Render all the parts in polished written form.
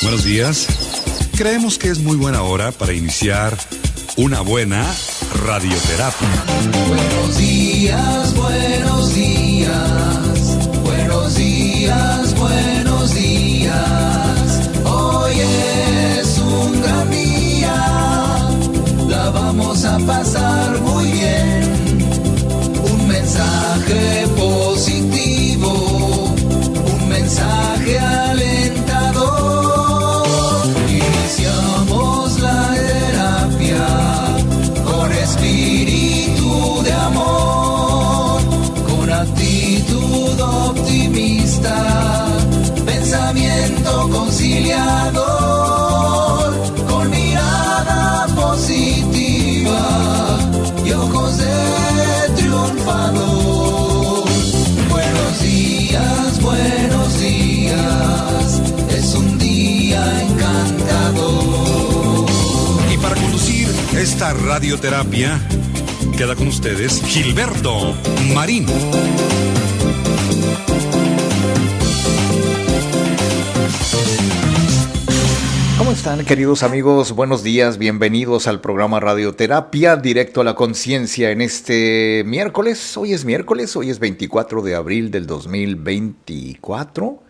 Buenos días. Creemos que es muy buena hora para iniciar una buena radioterapia. Buenos días, buenos días. Buenos días, buenos días. Hoy es un gran día. La vamos a pasar muy bien. Un mensaje positivo. Un mensaje alentador. Iniciamos la terapia con espíritu de amor, con actitud optimista, pensamiento conciliador, con mirada positiva y ojos de triunfador. Buenos días, buenos días, es un día encantador. Y para conducir esta radioterapia, queda con ustedes Gilberto Marín. ¿Cómo están, queridos amigos? Buenos días, bienvenidos al programa Radioterapia, directo a la conciencia en este miércoles. Hoy es 24 de abril del 2024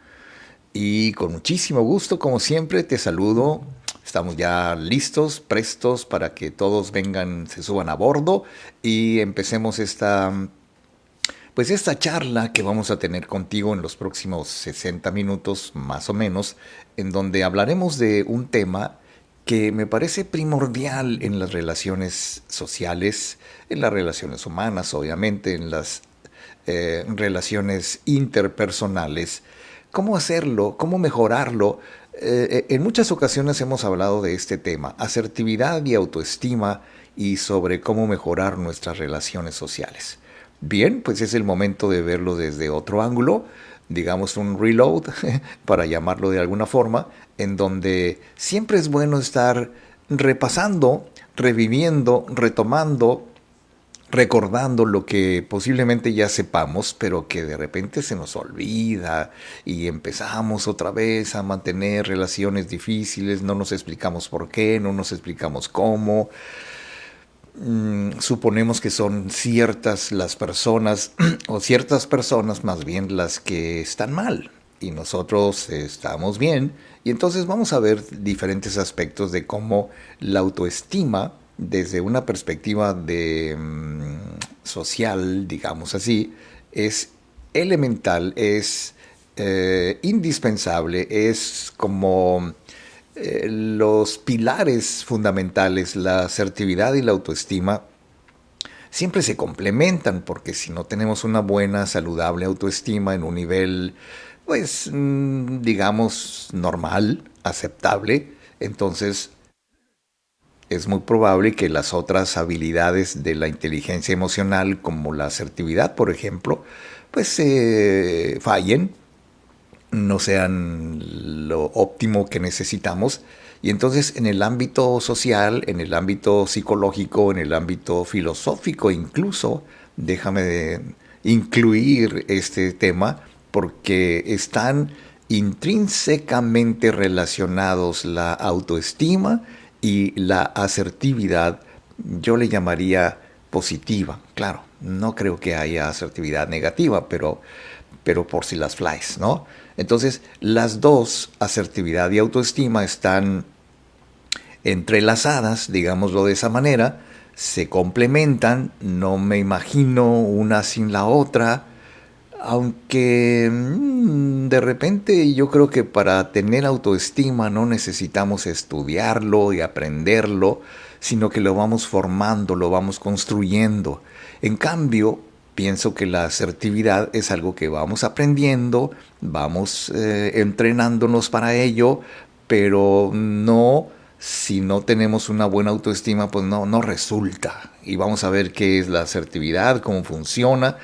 y con muchísimo gusto, como siempre, te saludo. Estamos ya listos, prestos para que todos vengan, se suban a bordo y empecemos esta charla que vamos a tener contigo en los próximos 60 minutos, más o menos, en donde hablaremos de un tema que me parece primordial en las relaciones sociales, en las relaciones humanas, obviamente, en las relaciones interpersonales. ¿Cómo hacerlo? ¿Cómo mejorarlo? En muchas ocasiones hemos hablado de este tema, asertividad y autoestima, y sobre cómo mejorar nuestras relaciones sociales. Bien, pues es el momento de verlo desde otro ángulo, digamos un reload, para llamarlo de alguna forma, en donde siempre es bueno estar repasando, reviviendo, retomando, recordando lo que posiblemente ya sepamos, pero que de repente se nos olvida y empezamos otra vez a mantener relaciones difíciles, no nos explicamos por qué, no nos explicamos cómo. Suponemos que son ciertas las personas, o ciertas personas más bien las que están mal, y nosotros estamos bien, y entonces vamos a ver diferentes aspectos de cómo la autoestima, desde una perspectiva de social, digamos así, es elemental, es indispensable, es como los pilares fundamentales, la asertividad y la autoestima, siempre se complementan, porque si no tenemos una buena, saludable autoestima en un nivel, pues, digamos, normal, aceptable, entonces es muy probable que las otras habilidades de la inteligencia emocional, como la asertividad, por ejemplo, pues fallen, no sean lo óptimo que necesitamos. Y entonces en el ámbito social, en el ámbito psicológico, en el ámbito filosófico incluso, déjame incluir este tema, porque están intrínsecamente relacionados la autoestima y la asertividad. Yo le llamaría positiva. Claro, no creo que haya asertividad negativa, pero por si las flies, ¿no? Entonces, las dos, asertividad y autoestima, están entrelazadas, digámoslo de esa manera, se complementan, no me imagino una sin la otra, aunque de repente yo creo que para tener autoestima no necesitamos estudiarlo y aprenderlo, sino que lo vamos formando, lo vamos construyendo. En cambio, pienso que la asertividad es algo que vamos aprendiendo, vamos entrenándonos para ello, pero no, si no tenemos una buena autoestima, pues no resulta. Y vamos a ver qué es la asertividad, cómo funciona,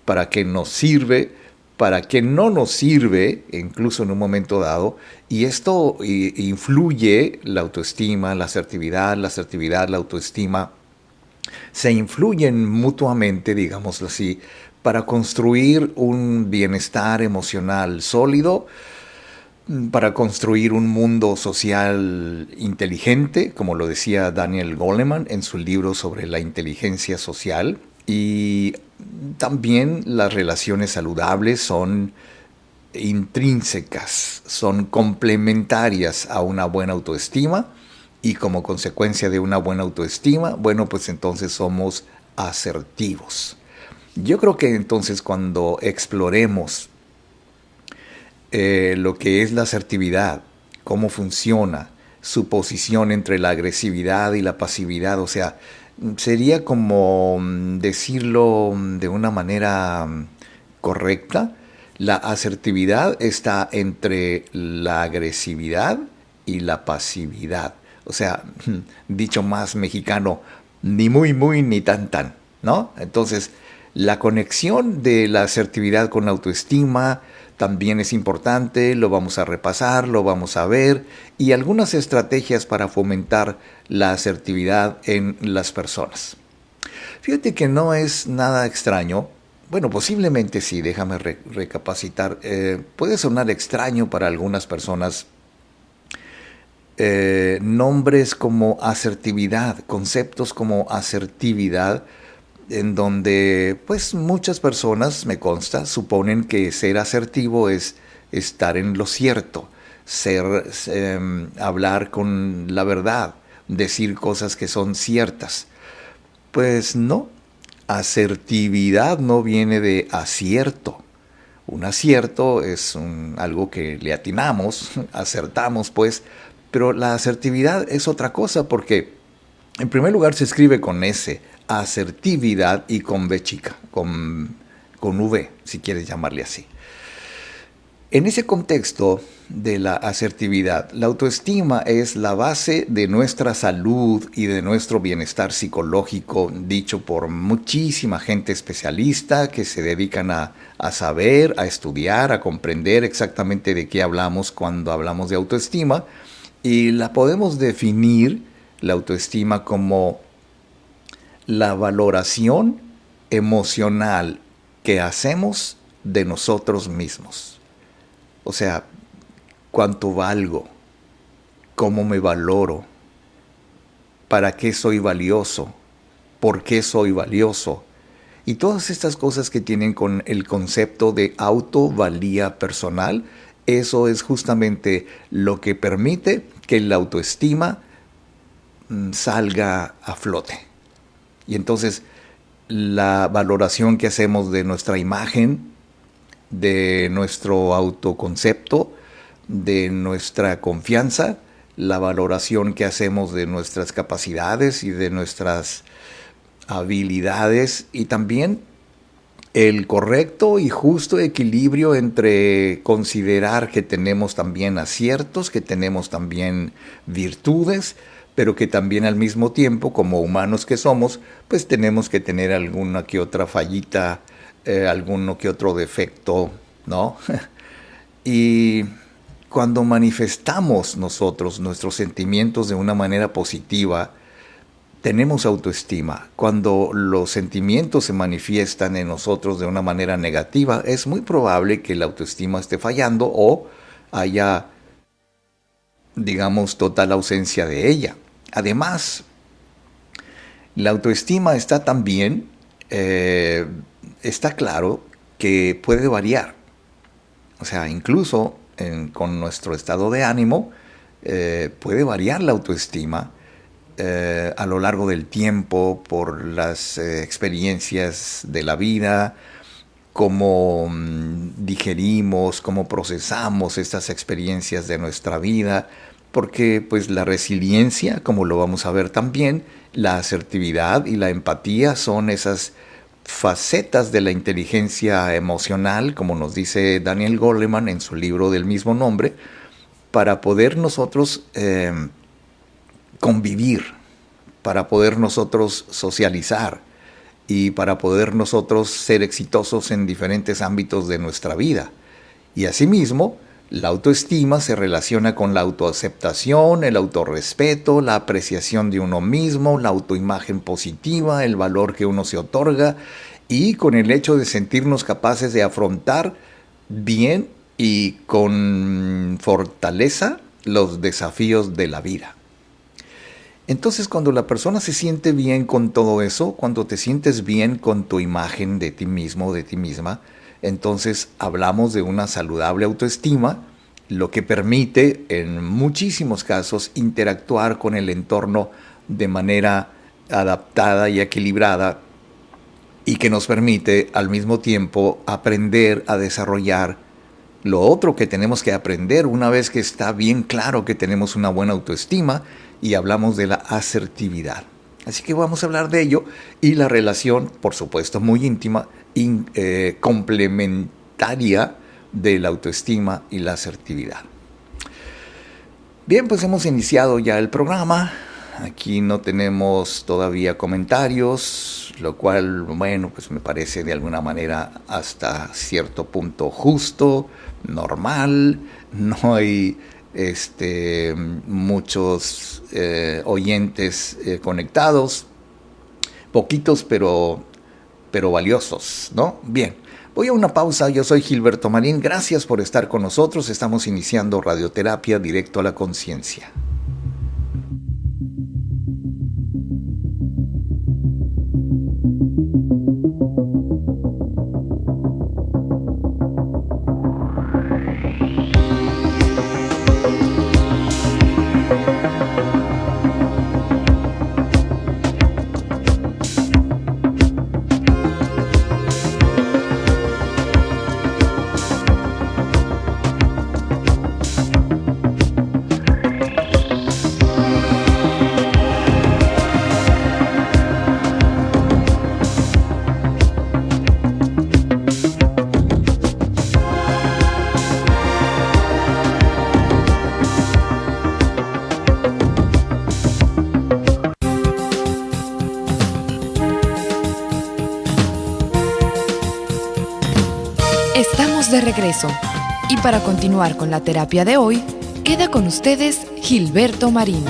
para qué nos sirve, para qué no nos sirve, incluso en un momento dado. Y esto influye la autoestima, la asertividad, la autoestima, se influyen mutuamente, digámoslo así, para construir un bienestar emocional sólido. para construir un mundo social inteligente, como lo decía Daniel Goleman en su libro sobre la inteligencia social. Y también las relaciones saludables son intrínsecas, son complementarias a una buena autoestima, y como consecuencia de una buena autoestima, bueno, pues entonces somos asertivos. Yo creo que entonces cuando exploremos lo que es la asertividad, cómo funciona, su posición entre la agresividad y la pasividad, o sea, sería como decirlo de una manera correcta, la asertividad está entre la agresividad y la pasividad. O sea, dicho más mexicano, ni muy muy ni tan tan, ¿no? Entonces, la conexión de la asertividad con la autoestima también es importante, lo vamos a repasar, lo vamos a ver, y algunas estrategias para fomentar la asertividad en las personas. Fíjate que no es nada extraño, bueno, posiblemente sí, déjame recapacitar, puede sonar extraño para algunas personas nombres como asertividad, conceptos como asertividad, en donde pues muchas personas, me consta, suponen que ser asertivo es estar en lo cierto, hablar con la verdad, decir cosas que son ciertas. Pues no, asertividad no viene de acierto. Un acierto es algo que le atinamos, acertamos pues, pero la asertividad es otra cosa porque en primer lugar se escribe con S, asertividad, y con V chica, con V, si quieres llamarle así. En ese contexto de la asertividad, la autoestima es la base de nuestra salud y de nuestro bienestar psicológico, dicho por muchísima gente especialista que se dedican a saber, a estudiar, a comprender exactamente de qué hablamos cuando hablamos de autoestima, y la podemos definir, la autoestima, como la valoración emocional que hacemos de nosotros mismos. O sea, cuánto valgo, cómo me valoro, para qué soy valioso, por qué soy valioso, y todas estas cosas que tienen con el concepto de autovalía personal. Eso es justamente lo que permite que la autoestima salga a flote. Y entonces la valoración que hacemos de nuestra imagen, de nuestro autoconcepto, de nuestra confianza, la valoración que hacemos de nuestras capacidades y de nuestras habilidades, y también el correcto y justo equilibrio entre considerar que tenemos también aciertos, que tenemos también virtudes, pero que también al mismo tiempo, como humanos que somos, pues tenemos que tener alguna que otra fallita, alguno que otro defecto, ¿no? Y cuando manifestamos nosotros nuestros sentimientos de una manera positiva, tenemos autoestima. Cuando los sentimientos se manifiestan en nosotros de una manera negativa, es muy probable que la autoestima esté fallando o haya, digamos, total ausencia de ella. Además, la autoestima está también, está claro que puede variar. O sea, incluso con nuestro estado de ánimo, puede variar la autoestima a lo largo del tiempo, por las experiencias de la vida, cómo digerimos, cómo procesamos estas experiencias de nuestra vida, porque pues la resiliencia, como lo vamos a ver también, la asertividad y la empatía son esas facetas de la inteligencia emocional, como nos dice Daniel Goleman en su libro del mismo nombre, para poder nosotros convivir, para poder nosotros socializar y para poder nosotros ser exitosos en diferentes ámbitos de nuestra vida. Y asimismo, la autoestima se relaciona con la autoaceptación, el autorrespeto, la apreciación de uno mismo, la autoimagen positiva, el valor que uno se otorga, y con el hecho de sentirnos capaces de afrontar bien y con fortaleza los desafíos de la vida. Entonces, cuando la persona se siente bien con todo eso, cuando te sientes bien con tu imagen de ti mismo o de ti misma, entonces hablamos de una saludable autoestima, lo que permite en muchísimos casos interactuar con el entorno de manera adaptada y equilibrada, y que nos permite al mismo tiempo aprender a desarrollar lo otro que tenemos que aprender una vez que está bien claro que tenemos una buena autoestima, y hablamos de la asertividad. Así que vamos a hablar de ello y la relación, por supuesto, muy íntima y complementaria de la autoestima y la asertividad. Bien, pues hemos iniciado ya el programa. Aquí no tenemos todavía comentarios, lo cual, bueno, pues me parece de alguna manera hasta cierto punto justo, normal. No hay muchos oyentes conectados, poquitos pero valiosos, ¿no? Bien, voy a una pausa. Yo soy Gilberto Marín, gracias por estar con nosotros. Estamos iniciando Radioterapia Directo a la Conciencia. De regreso, y para continuar con la terapia de hoy, queda con ustedes Gilberto Marín.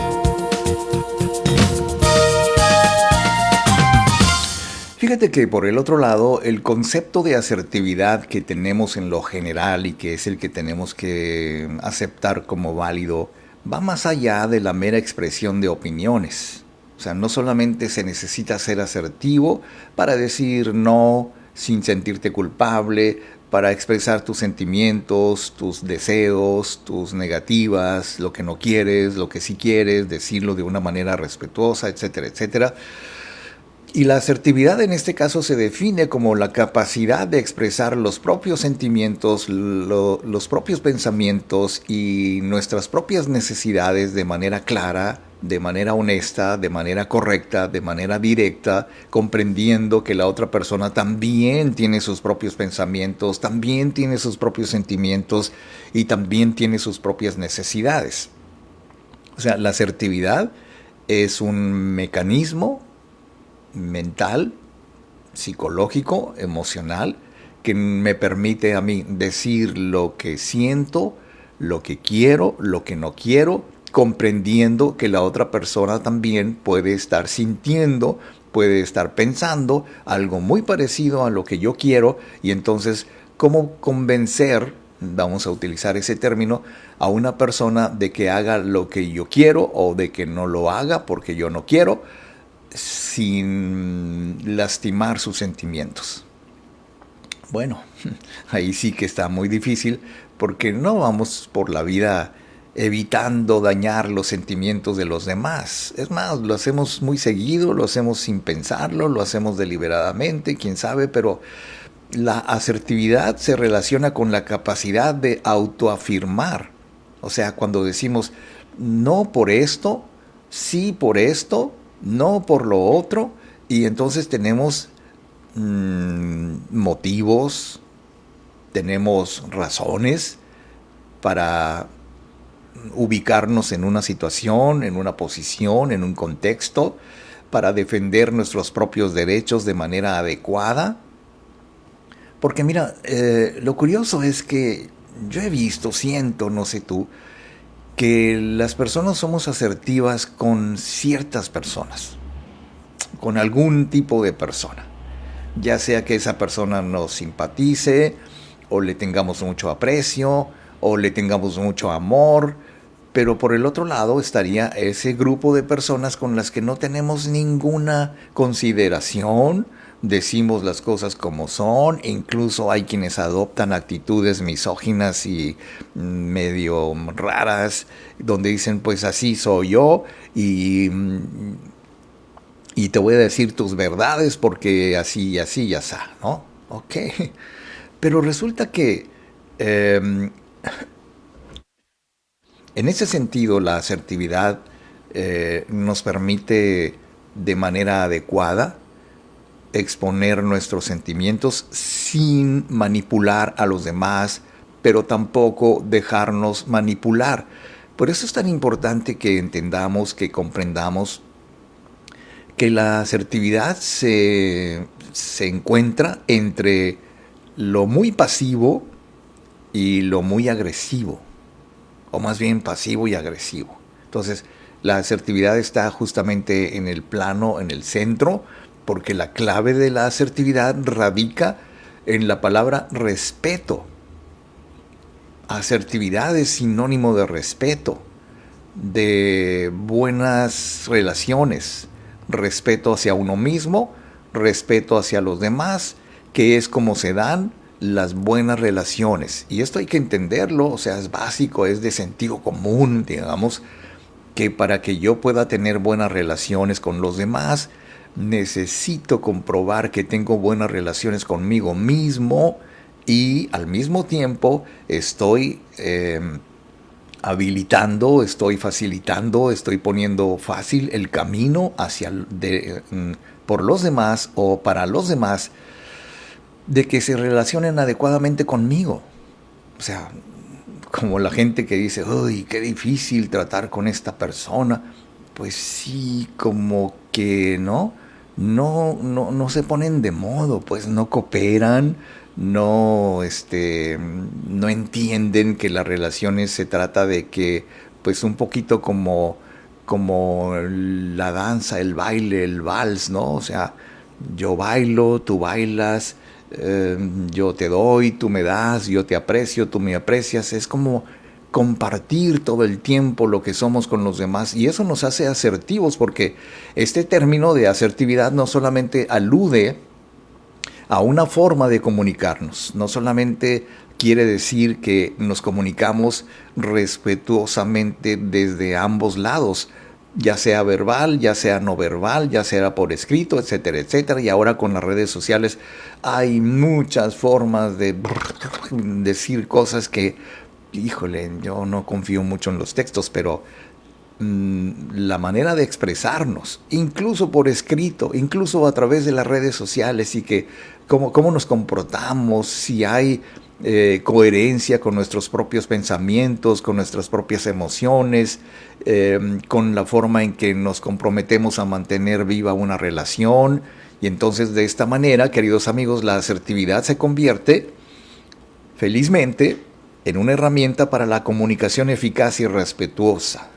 Fíjate que por el otro lado, el concepto de asertividad que tenemos en lo general y que es el que tenemos que aceptar como válido, va más allá de la mera expresión de opiniones. O sea, no solamente se necesita ser asertivo para decir no sin sentirte culpable, para expresar tus sentimientos, tus deseos, tus negativas, lo que no quieres, lo que sí quieres, decirlo de una manera respetuosa, etcétera, etcétera. Y la asertividad en este caso se define como la capacidad de expresar los propios sentimientos, los propios pensamientos y nuestras propias necesidades de manera clara, de manera honesta, de manera correcta, de manera directa, comprendiendo que la otra persona también tiene sus propios pensamientos, también tiene sus propios sentimientos y también tiene sus propias necesidades. O sea, la asertividad es un mecanismo mental, psicológico, emocional, que me permite a mí decir lo que siento, lo que quiero, lo que no quiero, comprendiendo que la otra persona también puede estar sintiendo, puede estar pensando algo muy parecido a lo que yo quiero, y entonces, ¿cómo convencer, vamos a utilizar ese término, a una persona de que haga lo que yo quiero o de que no lo haga porque yo no quiero, sin lastimar sus sentimientos? Bueno, ahí sí que está muy difícil, porque no vamos por la vida evitando dañar los sentimientos de los demás. Es más, lo hacemos muy seguido, lo hacemos sin pensarlo, lo hacemos deliberadamente, quién sabe, pero la asertividad se relaciona con la capacidad de autoafirmar. O sea, cuando decimos no por esto, sí por esto, no por lo otro, y entonces tenemos motivos, tenemos razones para ubicarnos en una situación, en una posición, en un contexto, para defender nuestros propios derechos de manera adecuada. Porque mira, lo curioso es que yo he visto, siento, no sé tú, que las personas somos asertivas con ciertas personas, con algún tipo de persona, ya sea que esa persona nos simpatice o le tengamos mucho aprecio, o le tengamos mucho amor, pero por el otro lado estaría ese grupo de personas con las que no tenemos ninguna consideración, decimos las cosas como son, e incluso hay quienes adoptan actitudes misóginas y medio raras, donde dicen pues así soy yo y te voy a decir tus verdades porque así y así y así, ¿no? Ok, pero resulta que en ese sentido la asertividad nos permite de manera adecuada exponer nuestros sentimientos sin manipular a los demás, pero tampoco dejarnos manipular. Por eso es tan importante que entendamos, que comprendamos que la asertividad se encuentra entre lo muy pasivo y lo muy agresivo, o más bien pasivo y agresivo. Entonces, la asertividad está justamente en el plano, en el centro, porque la clave de la asertividad radica en la palabra respeto. Asertividad es sinónimo de respeto, de buenas relaciones, respeto hacia uno mismo, respeto hacia los demás, que es como se dan las buenas relaciones. Y esto hay que entenderlo, o sea, es básico, es de sentido común, digamos, que para que yo pueda tener buenas relaciones con los demás, necesito comprobar que tengo buenas relaciones conmigo mismo y al mismo tiempo estoy habilitando, estoy facilitando, estoy poniendo fácil el camino por los demás o para los demás, de que se relacionen adecuadamente conmigo. O sea, como la gente que dice, uy, qué difícil tratar con esta persona. Pues sí, como que no se ponen de modo, pues no cooperan, no entienden que las relaciones se trata de que, pues un poquito como la danza, el baile, el vals, ¿no? O sea, yo bailo, tú bailas, yo te doy, tú me das, yo te aprecio, tú me aprecias. Es como compartir todo el tiempo lo que somos con los demás, y eso nos hace asertivos, porque este término de asertividad no solamente alude a una forma de comunicarnos, no solamente quiere decir que nos comunicamos respetuosamente desde ambos lados, ya sea verbal, ya sea no verbal, ya sea por escrito, etcétera, etcétera. Y ahora con las redes sociales hay muchas formas de decir cosas que, híjole, yo no confío mucho en los textos, pero la manera de expresarnos, incluso por escrito, incluso a través de las redes sociales, y que cómo nos comportamos, si hay coherencia con nuestros propios pensamientos, con nuestras propias emociones, con la forma en que nos comprometemos a mantener viva una relación. Y entonces, de esta manera, queridos amigos, la asertividad se convierte, felizmente, en una herramienta para la comunicación eficaz y respetuosa.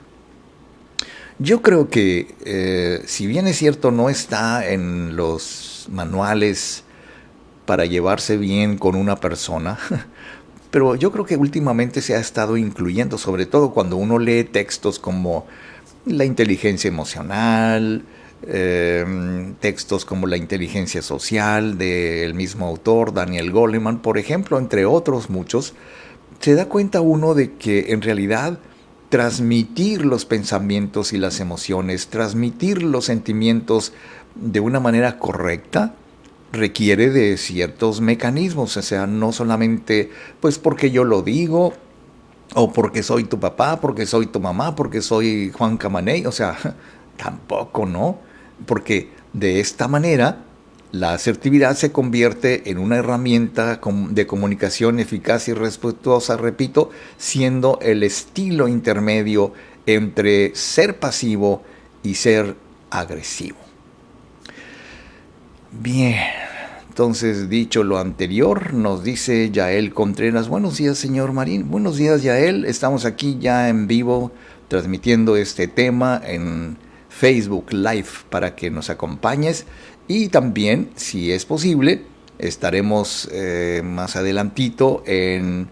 Yo creo que, si bien es cierto, no está en los manuales para llevarse bien con una persona, pero yo creo que últimamente se ha estado incluyendo, sobre todo cuando uno lee textos como la inteligencia emocional, textos como la inteligencia social del mismo autor, Daniel Goleman, por ejemplo, entre otros muchos. Se da cuenta uno de que en realidad transmitir los pensamientos y las emociones, transmitir los sentimientos de una manera correcta, requiere de ciertos mecanismos. O sea, no solamente pues porque yo lo digo, o porque soy tu papá, porque soy tu mamá, porque soy Juan Camaney. O sea, tampoco, ¿no? Porque de esta manera la asertividad se convierte en una herramienta de comunicación eficaz y respetuosa, repito, siendo el estilo intermedio entre ser pasivo y ser agresivo. Bien, entonces, dicho lo anterior, nos dice Yael Contreras: buenos días, señor Marín. Buenos días, Yael. Estamos aquí ya en vivo transmitiendo este tema en Facebook Live para que nos acompañes. Y también, si es posible, Estaremos más adelantito en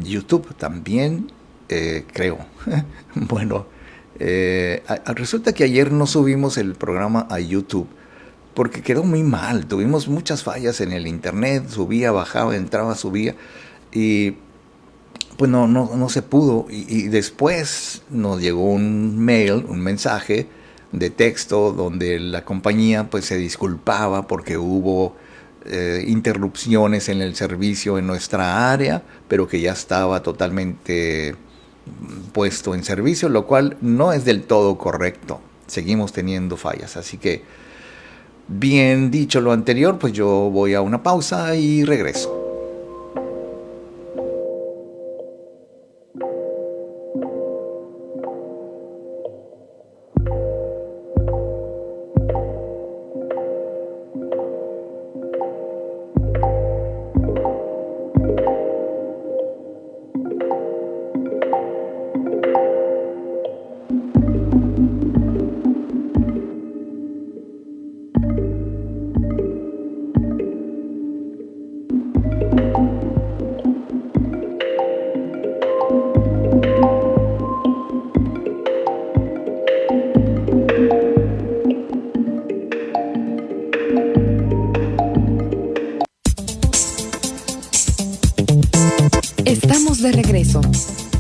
YouTube también, creo. Bueno, resulta que ayer no subimos el programa a YouTube porque quedó muy mal. Tuvimos muchas fallas en el internet, subía, bajaba, entraba, subía, y pues no se pudo. Y después nos llegó un mail, un mensaje de texto donde la compañía pues se disculpaba porque hubo interrupciones en el servicio en nuestra área, pero que ya estaba totalmente puesto en servicio, lo cual no es del todo correcto. Seguimos teniendo fallas, así que bien dicho lo anterior, pues yo voy a una pausa y regreso. Estamos de regreso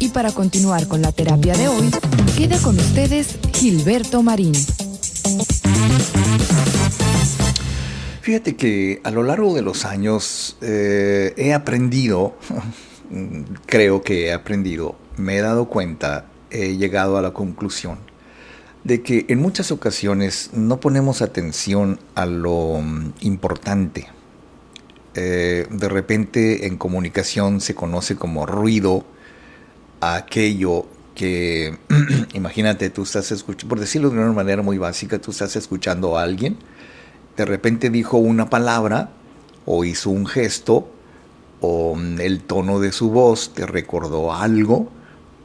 y para continuar con la terapia de hoy, queda con ustedes Gilberto Marín. Fíjate que a lo largo de los años he aprendido, creo que he aprendido, me he dado cuenta, he llegado a la conclusión de que en muchas ocasiones no ponemos atención a lo importante. De repente en comunicación se conoce como ruido a aquello que, imagínate, tú estás escuchando, por decirlo de una manera muy básica, tú estás escuchando a alguien, de repente dijo una palabra o hizo un gesto o el tono de su voz te recordó algo,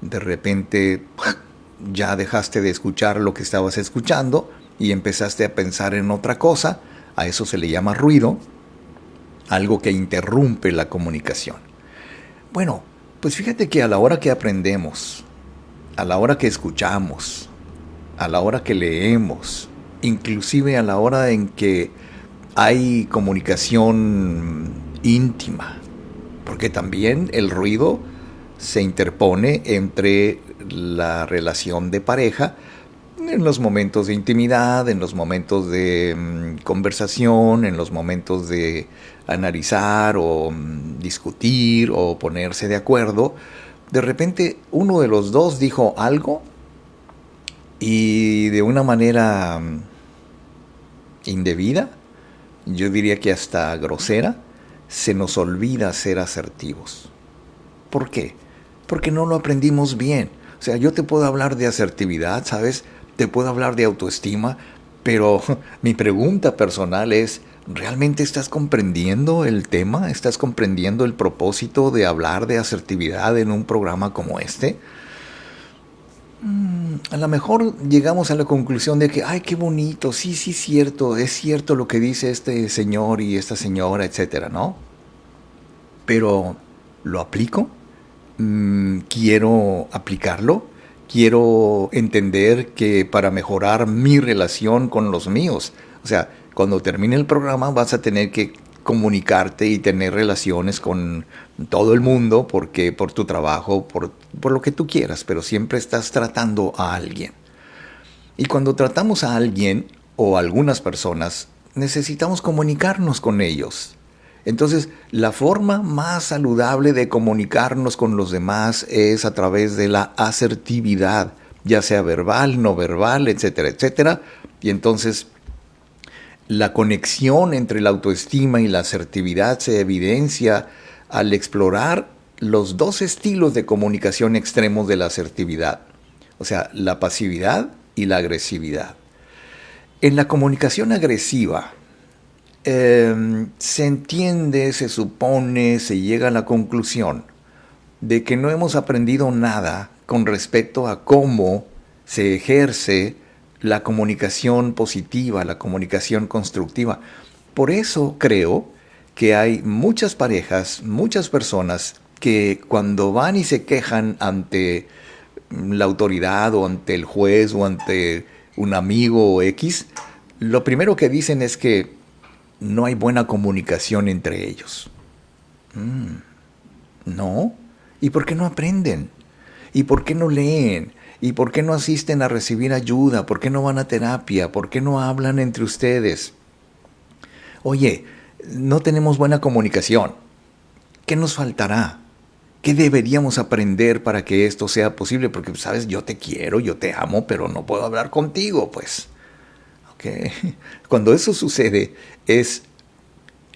de repente ya dejaste de escuchar lo que estabas escuchando y empezaste a pensar en otra cosa. A eso se le llama ruido, algo que interrumpe la comunicación. Bueno, pues fíjate que a la hora que aprendemos, a la hora que escuchamos, a la hora que leemos, inclusive a la hora en que hay comunicación íntima, porque también el ruido se interpone entre la relación de pareja en los momentos de intimidad, en los momentos de conversación, en los momentos de analizar o discutir o ponerse de acuerdo. De repente uno de los dos dijo algo y de una manera indebida, yo diría que hasta grosera, se nos olvida ser asertivos. ¿Por qué? Porque no lo aprendimos bien. O sea, yo te puedo hablar de asertividad, ¿sabes? Te puedo hablar de autoestima, pero mi pregunta personal es, ¿realmente estás comprendiendo el tema? ¿Estás comprendiendo el propósito de hablar de asertividad en un programa como este? A lo mejor llegamos a la conclusión de que, ay, qué bonito, sí, cierto, es cierto lo que dice este señor y esta señora, etcétera, ¿no? Pero, ¿lo aplico? ¿Quiero aplicarlo? Quiero entender que para mejorar mi relación con los míos, o sea, cuando termine el programa vas a tener que comunicarte y tener relaciones con todo el mundo porque por tu trabajo, por lo que tú quieras, pero siempre estás tratando a alguien. Y cuando tratamos a alguien o a algunas personas, necesitamos comunicarnos con ellos. Entonces, la forma más saludable de comunicarnos con los demás es a través de la asertividad, ya sea verbal, no verbal, etcétera, etcétera. Y entonces, la conexión entre la autoestima y la asertividad se evidencia al explorar los dos estilos de comunicación extremos de la asertividad, o sea, la pasividad y la agresividad. En la comunicación agresiva, se entiende, se supone, se llega a la conclusión de que no hemos aprendido nada con respecto a cómo se ejerce la comunicación positiva, la comunicación constructiva. por eso creo que hay muchas parejas, muchas personas que cuando van y se quejan ante la autoridad o ante el juez o ante un amigo o X, lo primero que dicen es que no hay buena comunicación entre ellos. ¿No? ¿Y por qué no aprenden? ¿Y por qué no leen? ¿Y por qué no asisten a recibir ayuda? ¿Por qué no van a terapia? ¿Por qué no hablan entre ustedes? Oye, no tenemos buena comunicación. ¿Qué nos faltará? ¿Qué deberíamos aprender para que esto sea posible? Porque, sabes, yo te quiero, yo te amo, pero no puedo hablar contigo, pues. ¿Okay? Cuando eso sucede es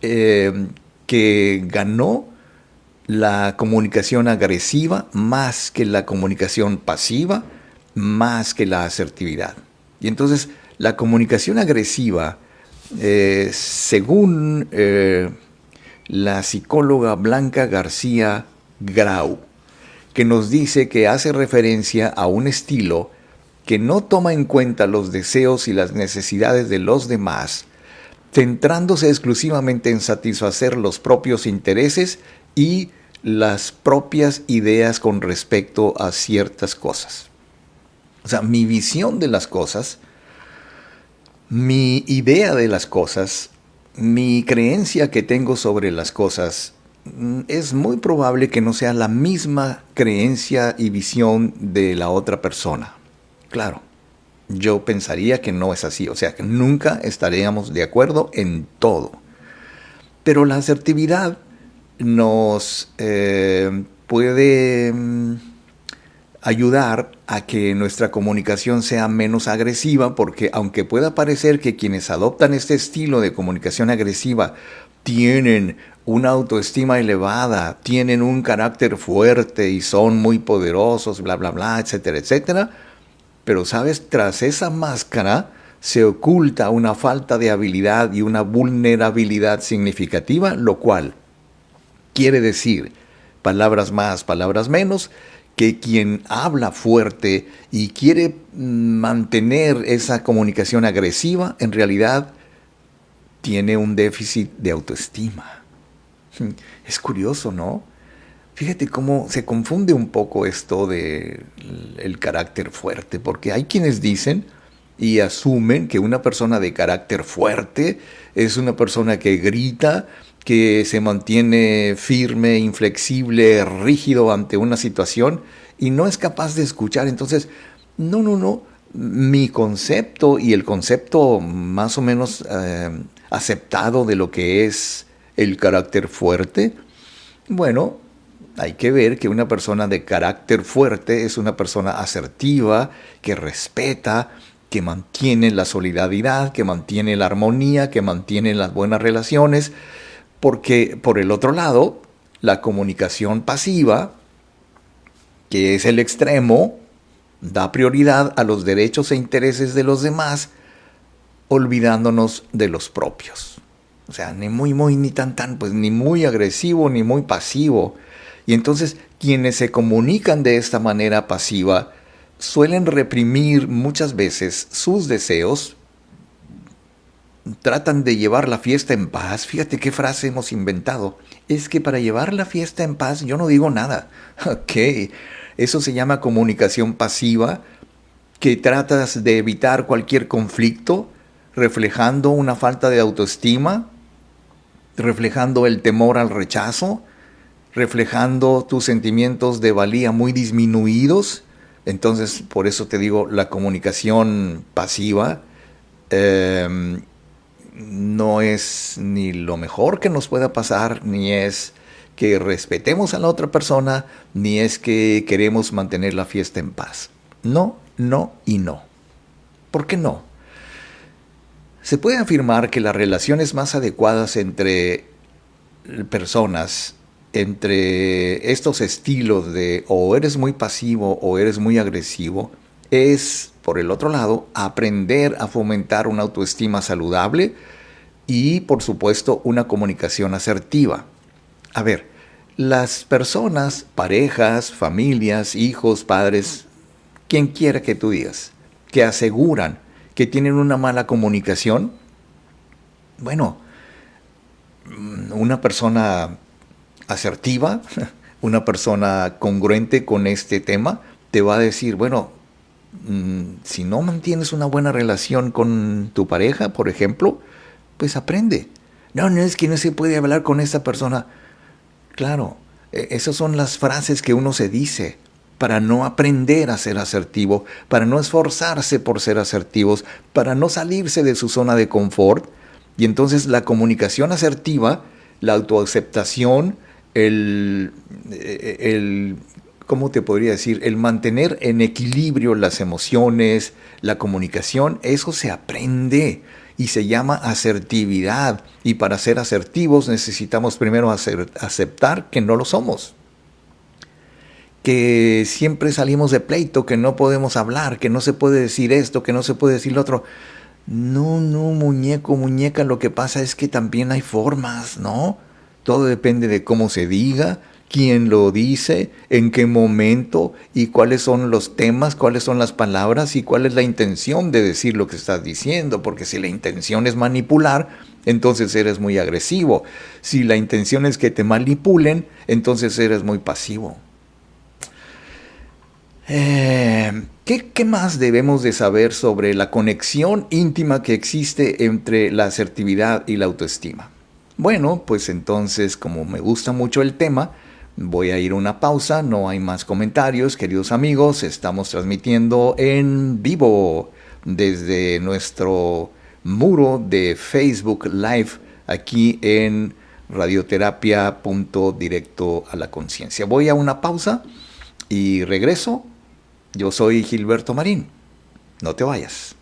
que ganó la comunicación agresiva más que la comunicación pasiva, más que la asertividad. Y entonces la comunicación agresiva, según la psicóloga Blanca García Grau, que nos dice que hace referencia a un estilo que no toma en cuenta los deseos y las necesidades de los demás, centrándose exclusivamente en satisfacer los propios intereses y las propias ideas con respecto a ciertas cosas. O sea, mi visión de las cosas, mi idea de las cosas, mi creencia que tengo sobre las cosas, es muy probable que no sea la misma creencia y visión de la otra persona. Claro, yo pensaría que no es así, o sea, que nunca estaríamos de acuerdo en todo. Pero la asertividad nos puede ayudar a que nuestra comunicación sea menos agresiva, porque aunque pueda parecer que quienes adoptan este estilo de comunicación agresiva tienen una autoestima elevada, tienen un carácter fuerte y son muy poderosos, bla, bla, bla, etcétera, etcétera, pero sabes, tras esa máscara se oculta una falta de habilidad y una vulnerabilidad significativa, lo cual quiere decir, palabras más, palabras menos, que quien habla fuerte y quiere mantener esa comunicación agresiva, en realidad tiene un déficit de autoestima. Es curioso, ¿no? Fíjate cómo se confunde un poco esto del carácter fuerte, porque hay quienes dicen y asumen que una persona de carácter fuerte es una persona que grita, que se mantiene firme, inflexible, rígido ante una situación y no es capaz de escuchar. Entonces, no. Mi concepto y el concepto más o menos aceptado de lo que es el carácter fuerte, bueno, hay que ver que una persona de carácter fuerte es una persona asertiva, que respeta, que mantiene la solidaridad, que mantiene la armonía, que mantiene las buenas relaciones, porque por el otro lado, la comunicación pasiva, que es el extremo, da prioridad a los derechos e intereses de los demás, olvidándonos de los propios. O sea, ni muy, ni tan, pues ni muy agresivo, ni muy pasivo. Y entonces, quienes se comunican de esta manera pasiva suelen reprimir muchas veces sus deseos, tratan de llevar la fiesta en paz. Fíjate qué frase hemos inventado. Es que para llevar la fiesta en paz yo no digo nada. Ok, eso se llama comunicación pasiva, que tratas de evitar cualquier conflicto, reflejando una falta de autoestima, reflejando el temor al rechazo, reflejando tus sentimientos de valía muy disminuidos. Entonces, por eso te digo, la comunicación pasiva no es ni lo mejor que nos pueda pasar, ni es que respetemos a la otra persona, ni es que queremos mantener la fiesta en paz. No, no y no. ¿Por qué no? Se puede afirmar que las relaciones más adecuadas entre personas, entre estos estilos de o eres muy pasivo o eres muy agresivo, es, por el otro lado, aprender a fomentar una autoestima saludable y, por supuesto, una comunicación asertiva. A ver, las personas, parejas, familias, hijos, padres, quien quiera que tú digas, que aseguran que tienen una mala comunicación, bueno, una persona asertiva, una persona congruente con este tema, te va a decir, bueno, si no mantienes una buena relación con tu pareja, por ejemplo, pues aprende. No, no es que no se puede hablar con esta persona. Claro, esas son las frases que uno se dice para no aprender a ser asertivo, para no esforzarse por ser asertivos, para no salirse de su zona de confort. Y entonces la comunicación asertiva, la autoaceptación, ¿cómo te podría decir? El mantener en equilibrio las emociones, la comunicación, eso se aprende y se llama asertividad. Y para ser asertivos necesitamos primero aceptar que no lo somos. Que siempre salimos de pleito, que no podemos hablar, que no se puede decir esto, que no se puede decir lo otro. No, muñeco, muñeca, lo que pasa es que también hay formas, ¿no? Todo depende de cómo se diga, quién lo dice, en qué momento y cuáles son los temas, cuáles son las palabras y cuál es la intención de decir lo que estás diciendo, porque si la intención es manipular, entonces eres muy agresivo. Si la intención es que te manipulen, entonces eres muy pasivo. ¿Qué más debemos de saber sobre la conexión íntima que existe entre la asertividad y la autoestima? Bueno, pues entonces, como me gusta mucho el tema, voy a ir a una pausa, no hay más comentarios, queridos amigos, estamos transmitiendo en vivo desde nuestro muro de Facebook Live aquí en radioterapia.directo a la conciencia. Voy a una pausa y regreso. Yo soy Gilberto Marín. No te vayas.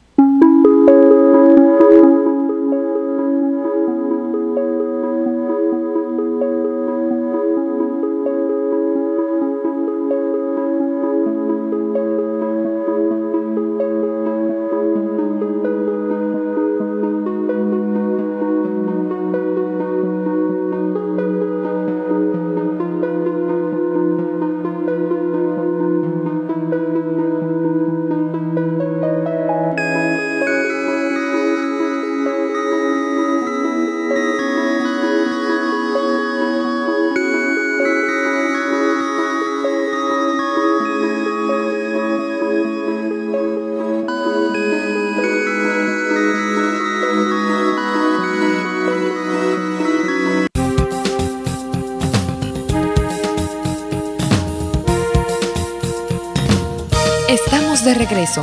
Estamos de regreso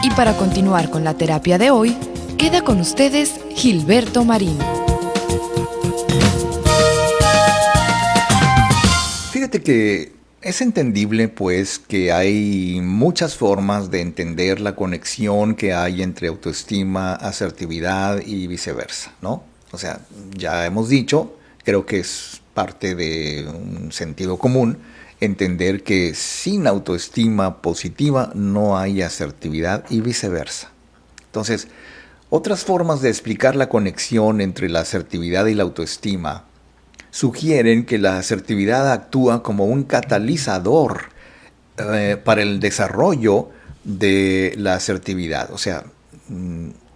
y para continuar con la terapia de hoy, queda con ustedes Gilberto Marín. Fíjate que es entendible pues que hay muchas formas de entender la conexión que hay entre autoestima, asertividad y viceversa, ¿no? O sea, ya hemos dicho, creo que es parte de un sentido común, entender que sin autoestima positiva no hay asertividad y viceversa. Entonces, otras formas de explicar la conexión entre la asertividad y la autoestima sugieren que la asertividad actúa como un catalizador para el desarrollo de la asertividad. O sea,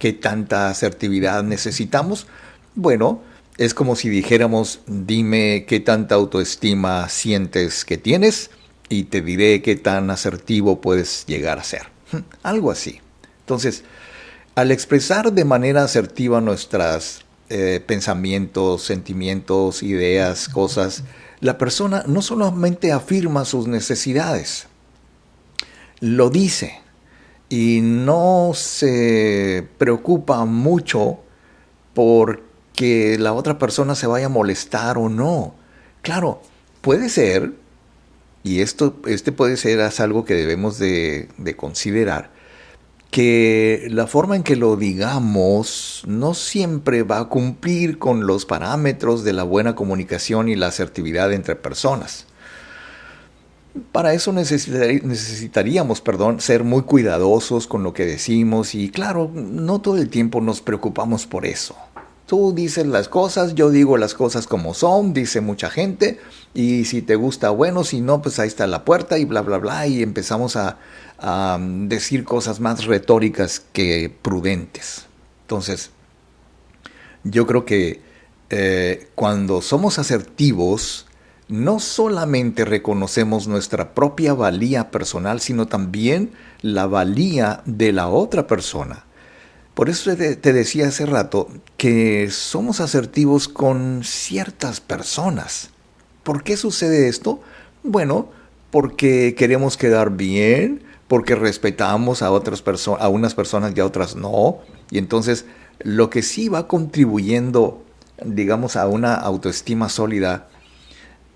¿qué tanta asertividad necesitamos? Bueno, es como si dijéramos, dime qué tanta autoestima sientes que tienes y te diré qué tan asertivo puedes llegar a ser. Algo así. Entonces, al expresar de manera asertiva nuestros pensamientos, sentimientos, ideas, cosas, la persona no solamente afirma sus necesidades, lo dice y no se preocupa mucho por que la otra persona se vaya a molestar o no. Claro, puede ser, y este puede ser algo que debemos de considerar, que la forma en que lo digamos no siempre va a cumplir con los parámetros de la buena comunicación y la asertividad entre personas. Para eso necesitaríamos, ser muy cuidadosos con lo que decimos y claro, no todo el tiempo nos preocupamos por eso. Tú dices las cosas, yo digo las cosas como son, dice mucha gente, y si te gusta, bueno, si no, pues ahí está la puerta y bla, bla, bla, y empezamos a decir cosas más retóricas que prudentes. Entonces, yo creo que cuando somos asertivos, no solamente reconocemos nuestra propia valía personal, sino también la valía de la otra persona. Por eso te decía hace rato que somos asertivos con ciertas personas. ¿Por qué sucede esto? Bueno, porque queremos quedar bien, porque respetamos a otras personas, a unas personas y a otras no. Y entonces lo que sí va contribuyendo, digamos, a una autoestima sólida,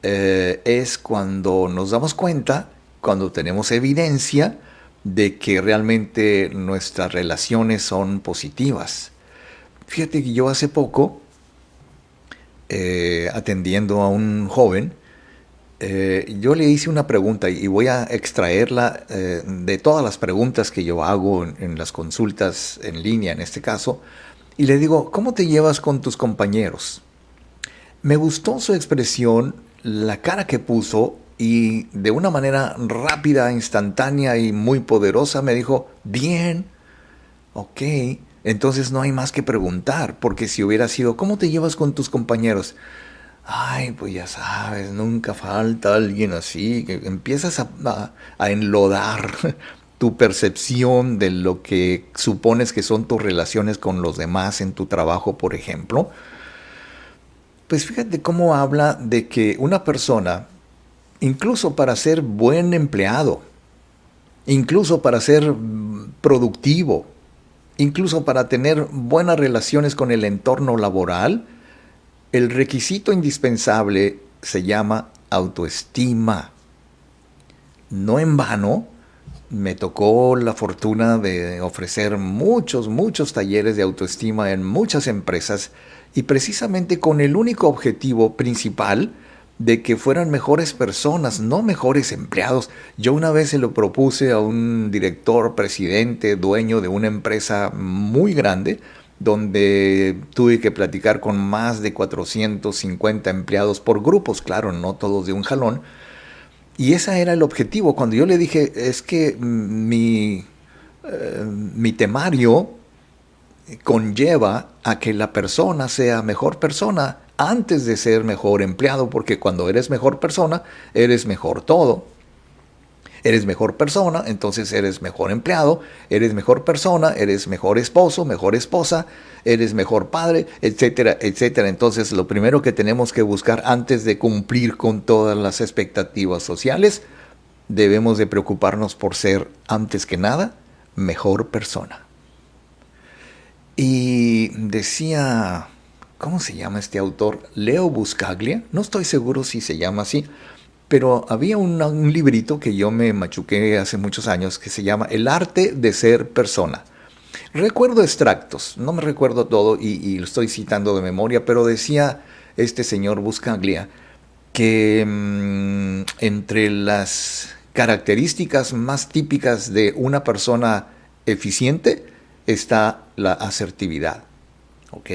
es cuando nos damos cuenta, cuando tenemos evidencia de que realmente nuestras relaciones son positivas. Fíjate que yo hace poco, atendiendo a un joven, yo le hice una pregunta y voy a extraerla de todas las preguntas que yo hago en las consultas en línea, en este caso, y le digo, ¿cómo te llevas con tus compañeros? Me gustó su expresión, la cara que puso, y de una manera rápida, instantánea y muy poderosa me dijo, bien, ok, entonces no hay más que preguntar, porque si hubiera sido, ¿cómo te llevas con tus compañeros? Ay, pues ya sabes, nunca falta alguien así, que empiezas a enlodar tu percepción de lo que supones que son tus relaciones con los demás en tu trabajo, por ejemplo. Pues fíjate cómo habla de que una persona, incluso para ser buen empleado, incluso para ser productivo, incluso para tener buenas relaciones con el entorno laboral, el requisito indispensable se llama autoestima. No en vano, me tocó la fortuna de ofrecer muchos talleres de autoestima en muchas empresas y precisamente con el único objetivo principal de que fueran mejores personas, no mejores empleados. Yo una vez se lo propuse a un director, presidente, dueño de una empresa muy grande, donde tuve que platicar con más de 450 empleados por grupos, claro, no todos de un jalón. Y ese era el objetivo. Cuando yo le dije, es que mi temario conlleva a que la persona sea mejor persona antes de ser mejor empleado, porque cuando eres mejor persona, eres mejor todo. Eres mejor persona, entonces eres mejor empleado, eres mejor persona, eres mejor esposo, mejor esposa, eres mejor padre, etcétera, etcétera. Entonces lo primero que tenemos que buscar antes de cumplir con todas las expectativas sociales, debemos de preocuparnos por ser, antes que nada, mejor persona. Y decía, ¿cómo se llama este autor? Leo Buscaglia, no estoy seguro si se llama así, pero había un librito que yo me machuqué hace muchos años que se llama El arte de ser persona. Recuerdo extractos, no me recuerdo todo y lo estoy citando de memoria, pero decía este señor Buscaglia que entre las características más típicas de una persona eficiente está la asertividad. Ok,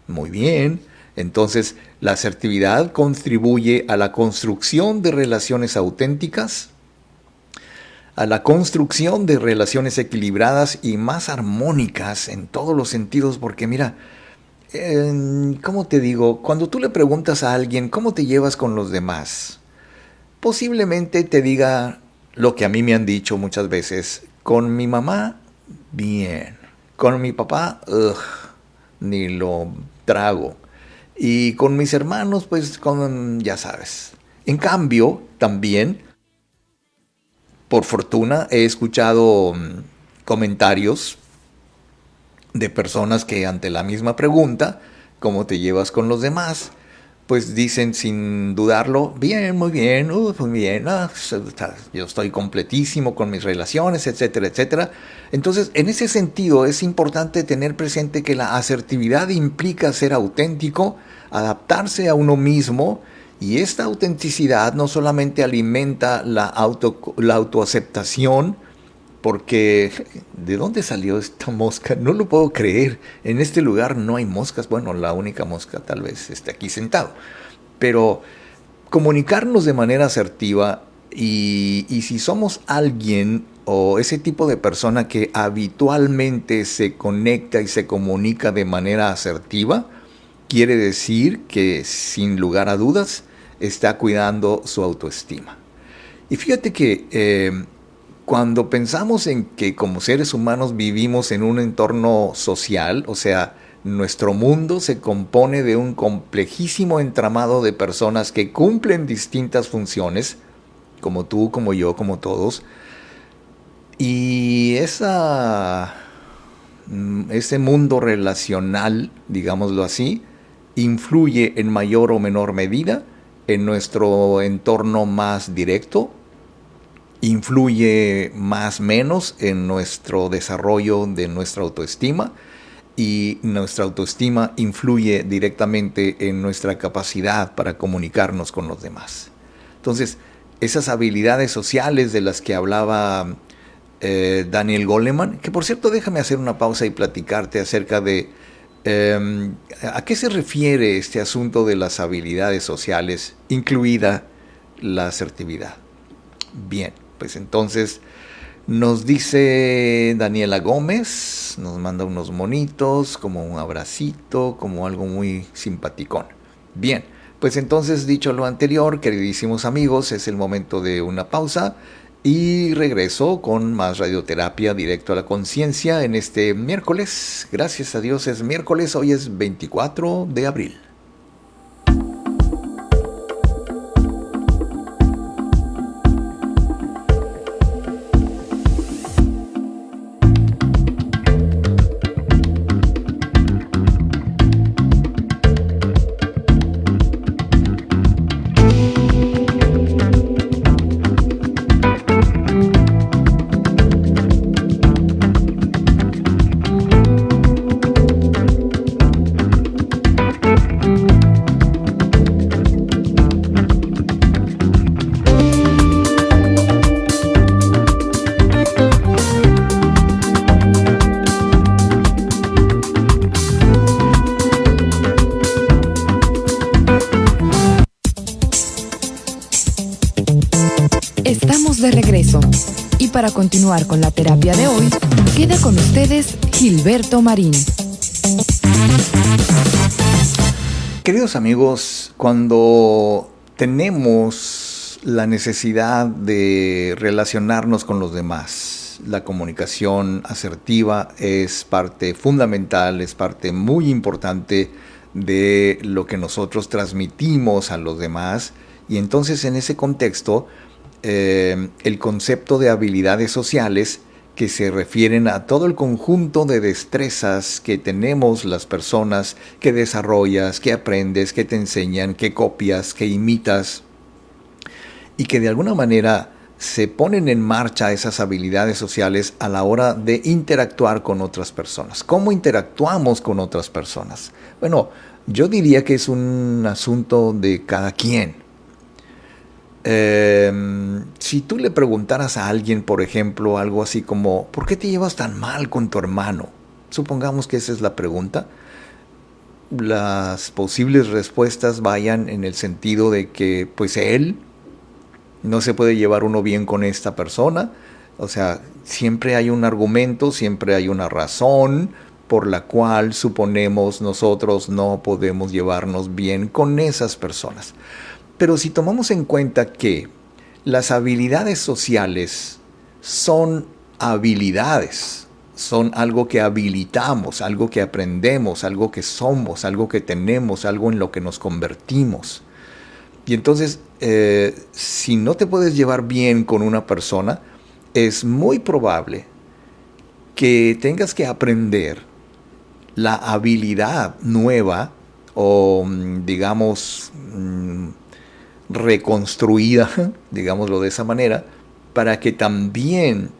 muy bien. Entonces, la asertividad contribuye a la construcción de relaciones auténticas, a la construcción de relaciones equilibradas y más armónicas en todos los sentidos, porque mira, ¿cómo te digo? Cuando tú le preguntas a alguien, ¿cómo te llevas con los demás? Posiblemente te diga lo que a mí me han dicho muchas veces, con mi mamá, bien, con mi papá, ni lo trago. Y con mis hermanos, pues, ya sabes. En cambio, también, por fortuna, he escuchado comentarios de personas que ante la misma pregunta, ¿cómo te llevas con los demás? Pues dicen sin dudarlo, bien, muy bien, muy bien, yo estoy completísimo con mis relaciones, etcétera, etcétera. Entonces, en ese sentido, es importante tener presente que la asertividad implica ser auténtico, adaptarse a uno mismo, y esta autenticidad no solamente alimenta la autoaceptación, porque ¿de dónde salió esta mosca? No lo puedo creer. En este lugar no hay moscas. Bueno, la única mosca tal vez esté aquí sentado. Pero comunicarnos de manera asertiva y si somos alguien o ese tipo de persona que habitualmente se conecta y se comunica de manera asertiva, quiere decir que sin lugar a dudas está cuidando su autoestima. Y fíjate que cuando pensamos en que como seres humanos vivimos en un entorno social, o sea, nuestro mundo se compone de un complejísimo entramado de personas que cumplen distintas funciones, como tú, como yo, como todos, y ese mundo relacional, digámoslo así, influye en mayor o menor medida en nuestro entorno más directo, influye más o menos en nuestro desarrollo de nuestra autoestima, y nuestra autoestima influye directamente en nuestra capacidad para comunicarnos con los demás. Entonces, esas habilidades sociales de las que hablaba Daniel Goleman, que por cierto déjame hacer una pausa y platicarte acerca de a qué se refiere este asunto de las habilidades sociales, incluida la asertividad. Bien, pues entonces nos dice Daniela Gómez, nos manda unos monitos, como un abracito, como algo muy simpaticón. Bien, pues entonces dicho lo anterior, queridísimos amigos, es el momento de una pausa y regreso con más radioterapia directo a la conciencia en este miércoles. Gracias a Dios es miércoles, hoy es 24 de abril. Estamos de regreso. Y para continuar con la terapia de hoy, queda con ustedes Gilberto Marín. Queridos amigos, cuando tenemos la necesidad de relacionarnos con los demás, la comunicación asertiva es parte fundamental, es parte muy importante de lo que nosotros transmitimos a los demás. Y entonces en ese contexto, el concepto de habilidades sociales, que se refieren a todo el conjunto de destrezas que tenemos las personas, que desarrollas, que aprendes, que te enseñan, que copias, que imitas, y que de alguna manera se ponen en marcha esas habilidades sociales a la hora de interactuar con otras personas. ¿Cómo interactuamos con otras personas? Bueno, yo diría que es un asunto de cada quien. Si tú le preguntaras a alguien, por ejemplo, algo así como, ¿por qué te llevas tan mal con tu hermano? Supongamos que esa es la pregunta. Las posibles respuestas vayan en el sentido de que, pues él no se puede llevar uno bien con esta persona. O sea, siempre hay un argumento, siempre hay una razón por la cual suponemos nosotros no podemos llevarnos bien con esas personas. Pero si tomamos en cuenta que las habilidades sociales son habilidades, son algo que habilitamos, algo que aprendemos, algo que somos, algo que tenemos, algo en lo que nos convertimos. Y entonces, si no te puedes llevar bien con una persona, es muy probable que tengas que aprender la habilidad nueva o, digamos, reconstruida, digámoslo de esa manera, para que también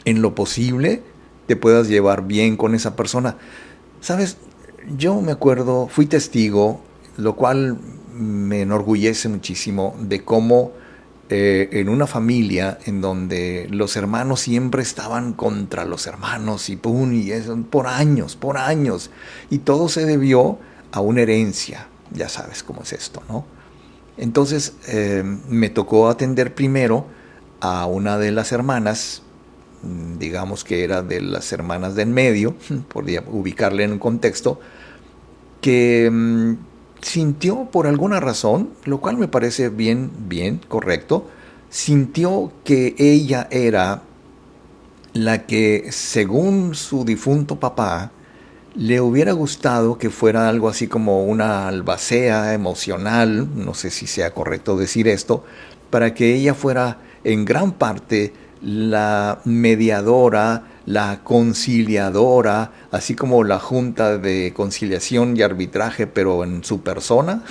en lo posible te puedas llevar bien con esa persona. ¿Sabes? Yo me acuerdo, fui testigo, lo cual me enorgullece muchísimo, de cómo en una familia en donde los hermanos siempre estaban contra los hermanos y pum, y eso, por años, y todo se debió a una herencia. Ya sabes cómo es esto, ¿no? Entonces me tocó atender primero a una de las hermanas, digamos que era de las hermanas del medio, podría ubicarle en un contexto, que sintió por alguna razón, lo cual me parece bien, correcto, sintió que ella era la que, según su difunto papá, le hubiera gustado que fuera algo así como una albacea emocional, no sé si sea correcto decir esto, para que ella fuera en gran parte la mediadora, la conciliadora, así como la Junta de Conciliación y Arbitraje, pero en su persona,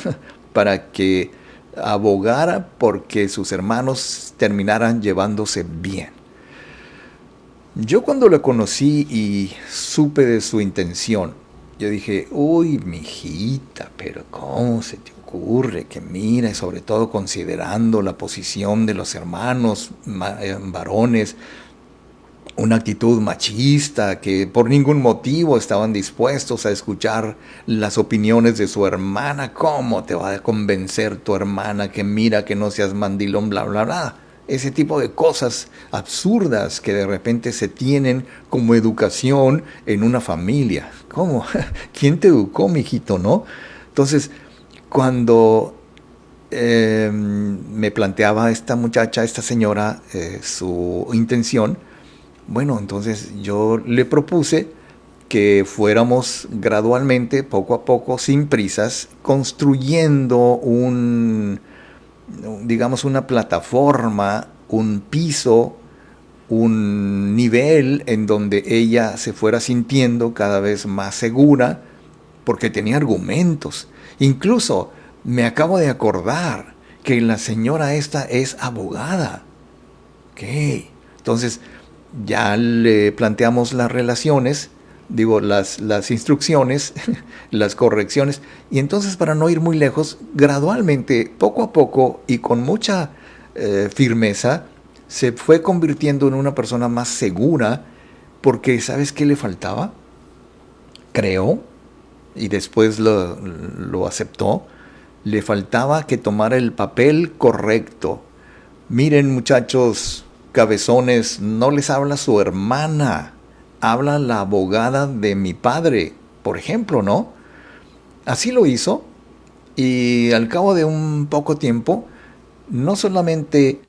para que abogara porque sus hermanos terminaran llevándose bien. Yo cuando la conocí y supe de su intención, yo dije, uy, mijita, pero ¿cómo se te ocurre que mira, sobre todo considerando la posición de los hermanos varones, una actitud machista, que por ningún motivo estaban dispuestos a escuchar las opiniones de su hermana? ¿Cómo te va a convencer tu hermana que mira que no seas mandilón, bla, bla, bla? Ese tipo de cosas absurdas que de repente se tienen como educación en una familia. ¿Cómo? ¿Quién te educó, mijito, no? Entonces, cuando me planteaba esta muchacha, esta señora, su intención, bueno, entonces yo le propuse que fuéramos gradualmente, poco a poco, sin prisas, construyendo digamos, una plataforma, un piso, un nivel en donde ella se fuera sintiendo cada vez más segura, porque tenía argumentos. Incluso me acabo de acordar que la señora esta es abogada. Ok, entonces ya le planteamos las relaciones, digo, las instrucciones, las correcciones, y entonces, para no ir muy lejos, gradualmente, poco a poco y con mucha firmeza, se fue convirtiendo en una persona más segura, porque ¿sabes qué le faltaba? Creo, y después lo aceptó, le faltaba que tomara el papel correcto. Miren, muchachos cabezones, no les habla su hermana, habla la abogada de mi padre, por ejemplo, ¿no? Así lo hizo, y al cabo de un poco tiempo, no solamente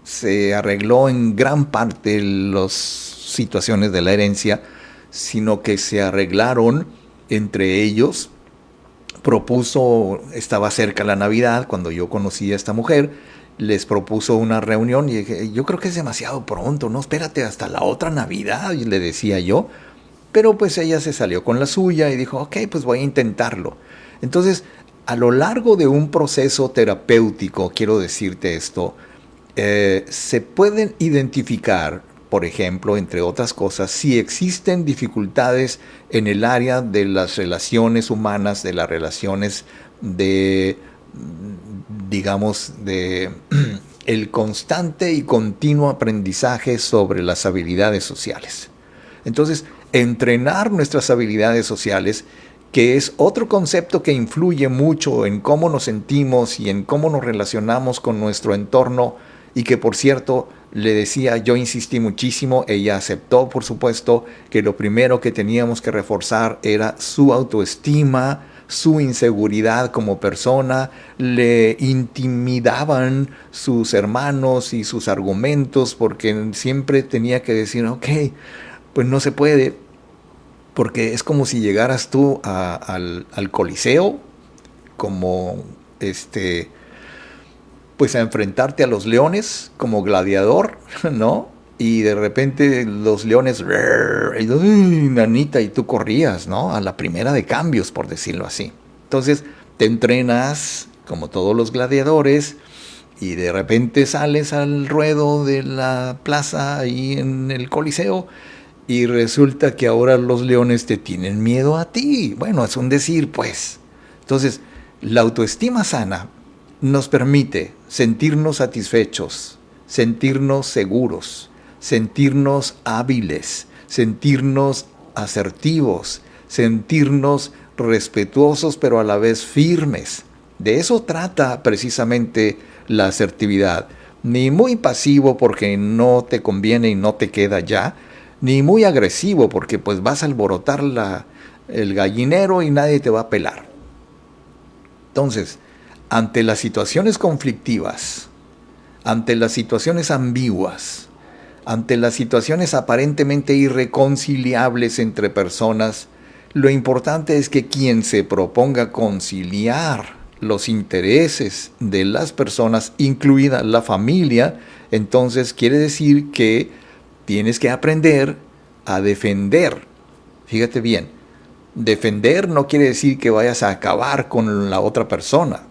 se arregló en gran parte las situaciones de la herencia, sino que se arreglaron entre ellos. Estaba cerca la Navidad cuando yo conocí a esta mujer, les propuso una reunión y dije, yo creo que es demasiado pronto, no, espérate hasta la otra Navidad, le decía yo. Pero pues ella se salió con la suya y dijo, ok, pues voy a intentarlo. Entonces, a lo largo de un proceso terapéutico, quiero decirte esto, se pueden identificar, por ejemplo, entre otras cosas, si existen dificultades en el área de las relaciones humanas, de las relaciones digamos, el constante y continuo aprendizaje sobre las habilidades sociales. Entonces, entrenar nuestras habilidades sociales, que es otro concepto que influye mucho en cómo nos sentimos y en cómo nos relacionamos con nuestro entorno, y que, por cierto, le decía, yo insistí muchísimo, ella aceptó, por supuesto, que lo primero que teníamos que reforzar era su autoestima, su inseguridad como persona. Le intimidaban sus hermanos y sus argumentos, porque siempre tenía que decir, ok, pues no se puede, porque es como si llegaras tú al Coliseo, como pues a enfrentarte a los leones como gladiador, ¿no? Y de repente los leones, nanita, y tú corrías, ¿no? A la primera de cambios, por decirlo así. Entonces te entrenas como todos los gladiadores y de repente sales al ruedo de la plaza ahí en el Coliseo y resulta que ahora los leones te tienen miedo a ti. Bueno, es un decir, pues. Entonces, la autoestima sana nos permite sentirnos satisfechos, sentirnos seguros, sentirnos hábiles, sentirnos asertivos, sentirnos respetuosos, pero a la vez firmes. De eso trata precisamente la asertividad. Ni muy pasivo porque no te conviene y no te queda ya, ni muy agresivo porque pues vas a alborotar el gallinero y nadie te va a pelar. Entonces, ante las situaciones conflictivas, ante las situaciones ambiguas, ante las situaciones aparentemente irreconciliables entre personas, lo importante es que quien se proponga conciliar los intereses de las personas, incluida la familia, entonces quiere decir que tienes que aprender a defender. Fíjate bien, defender no quiere decir que vayas a acabar con la otra persona.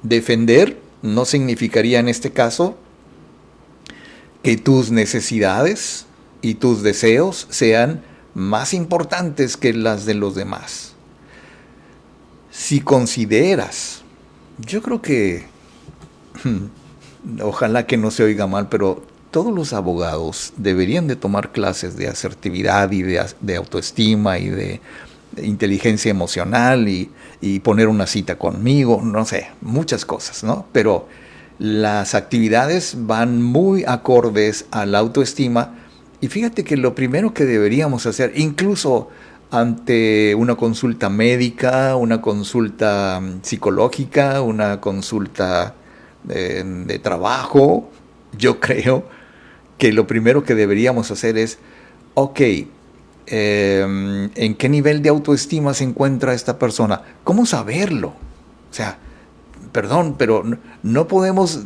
Defender no significaría en este caso que tus necesidades y tus deseos sean más importantes que las de los demás. Si consideras, yo creo que, ojalá que no se oiga mal, pero todos los abogados deberían de tomar clases de asertividad y de autoestima y de inteligencia emocional y poner una cita conmigo, no sé, muchas cosas, ¿no? Pero las actividades van muy acordes a la autoestima y fíjate que lo primero que deberíamos hacer, incluso ante una consulta médica, una consulta psicológica, una consulta de trabajo, yo creo que lo primero que deberíamos hacer es, ok, ¿en qué nivel de autoestima se encuentra esta persona? ¿Cómo saberlo? O sea, perdón, pero no podemos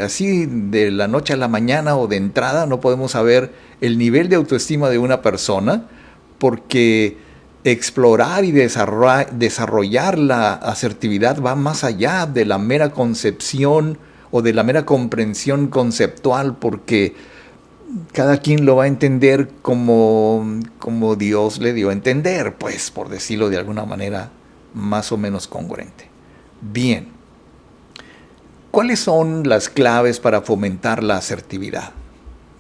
así de la noche a la mañana o de entrada, no podemos saber el nivel de autoestima de una persona, porque explorar y desarrollar la asertividad va más allá de la mera concepción o de la mera comprensión conceptual, porque cada quien lo va a entender como Dios le dio a entender, pues, por decirlo de alguna manera más o menos congruente. Bien, ¿cuáles son las claves para fomentar la asertividad?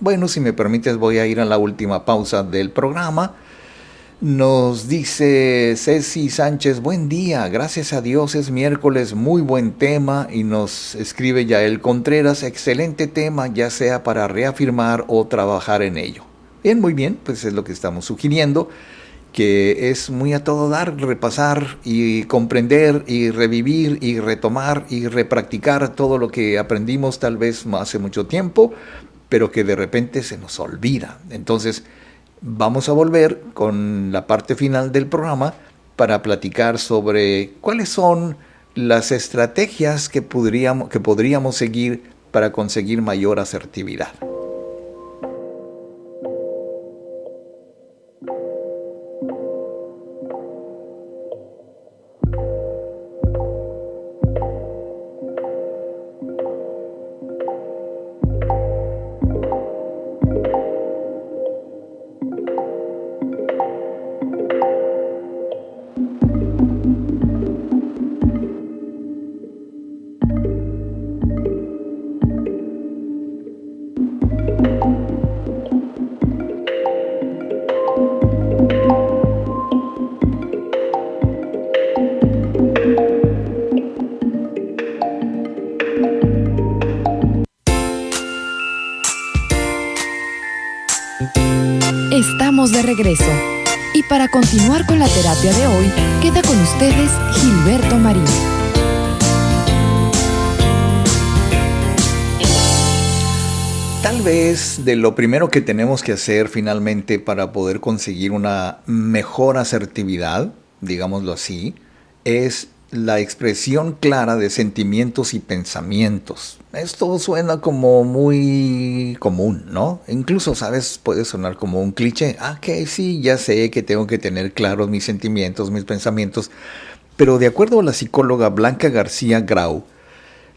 Bueno, si me permites, voy a ir a la última pausa del programa. Nos dice Ceci Sánchez, buen día, gracias a Dios es miércoles, muy buen tema. Y nos escribe Yael Contreras, excelente tema, ya sea para reafirmar o trabajar en ello. Bien, muy bien, pues es lo que estamos sugiriendo, que es muy a todo dar, repasar y comprender y revivir y retomar y repracticar todo lo que aprendimos tal vez hace mucho tiempo, pero que de repente se nos olvida. Entonces, vamos a volver con la parte final del programa para platicar sobre cuáles son las estrategias que podríamos seguir para conseguir mayor asertividad. Estamos de regreso. Y para continuar con la terapia de hoy, queda con ustedes Gilberto Marín. Tal vez de lo primero que tenemos que hacer finalmente para poder conseguir una mejor asertividad, digámoslo así, es la expresión clara de sentimientos y pensamientos. Esto suena como muy común, ¿no? Incluso, ¿sabes? Puede sonar como un cliché. Ah, que sí, ya sé que tengo que tener claros mis sentimientos, mis pensamientos. Pero de acuerdo a la psicóloga Blanca García Grau,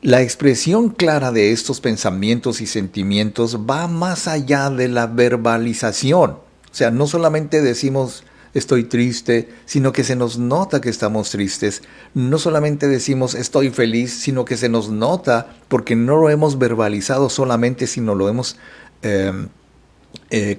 la expresión clara de estos pensamientos y sentimientos va más allá de la verbalización. O sea, no solamente decimos estoy triste, sino que se nos nota que estamos tristes. No solamente decimos estoy feliz, sino que se nos nota porque no lo hemos verbalizado solamente, sino lo hemos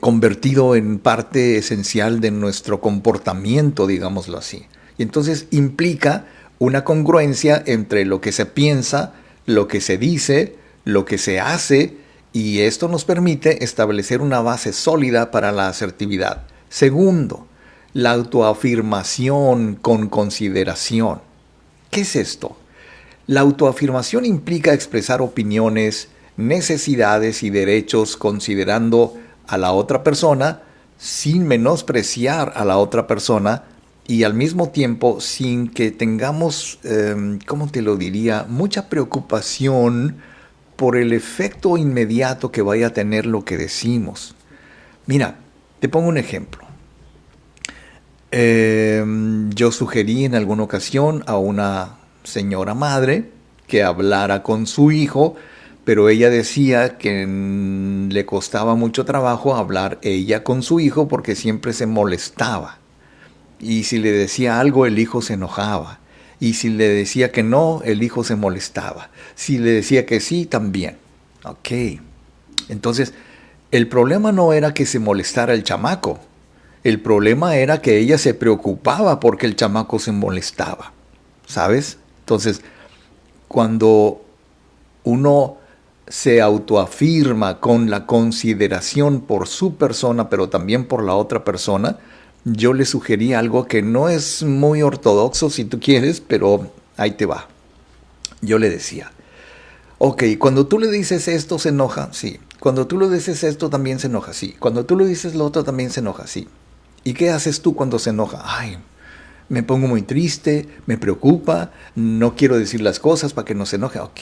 convertido en parte esencial de nuestro comportamiento, digámoslo así. Y entonces implica una congruencia entre lo que se piensa, lo que se dice, lo que se hace, y esto nos permite establecer una base sólida para la asertividad. Segundo, la autoafirmación con consideración. ¿Qué es esto? La autoafirmación implica expresar opiniones, necesidades y derechos considerando a la otra persona sin menospreciar a la otra persona y al mismo tiempo sin que tengamos, ¿cómo te lo diría?, mucha preocupación por el efecto inmediato que vaya a tener lo que decimos. Mira, te pongo un ejemplo. Yo sugerí en alguna ocasión a una señora madre que hablara con su hijo, pero ella decía que le costaba mucho trabajo hablar ella con su hijo porque siempre se molestaba. Y si le decía algo, el hijo se enojaba. Y si le decía que no, el hijo se molestaba. Si le decía que sí, también. Ok. Entonces, el problema no era que se molestara el chamaco. El problema era que ella se preocupaba porque el chamaco se molestaba. ¿Sabes? Entonces, cuando uno se autoafirma con la consideración por su persona, pero también por la otra persona, yo le sugerí algo que no es muy ortodoxo si tú quieres, pero ahí te va. Yo le decía, ok, cuando tú le dices esto se enoja, sí. Cuando tú le dices esto también se enoja, sí. Cuando tú le dices lo otro también se enoja, sí. ¿Y qué haces tú cuando se enoja? Ay, me pongo muy triste, me preocupa, no quiero decir las cosas para que no se enoje. Ok,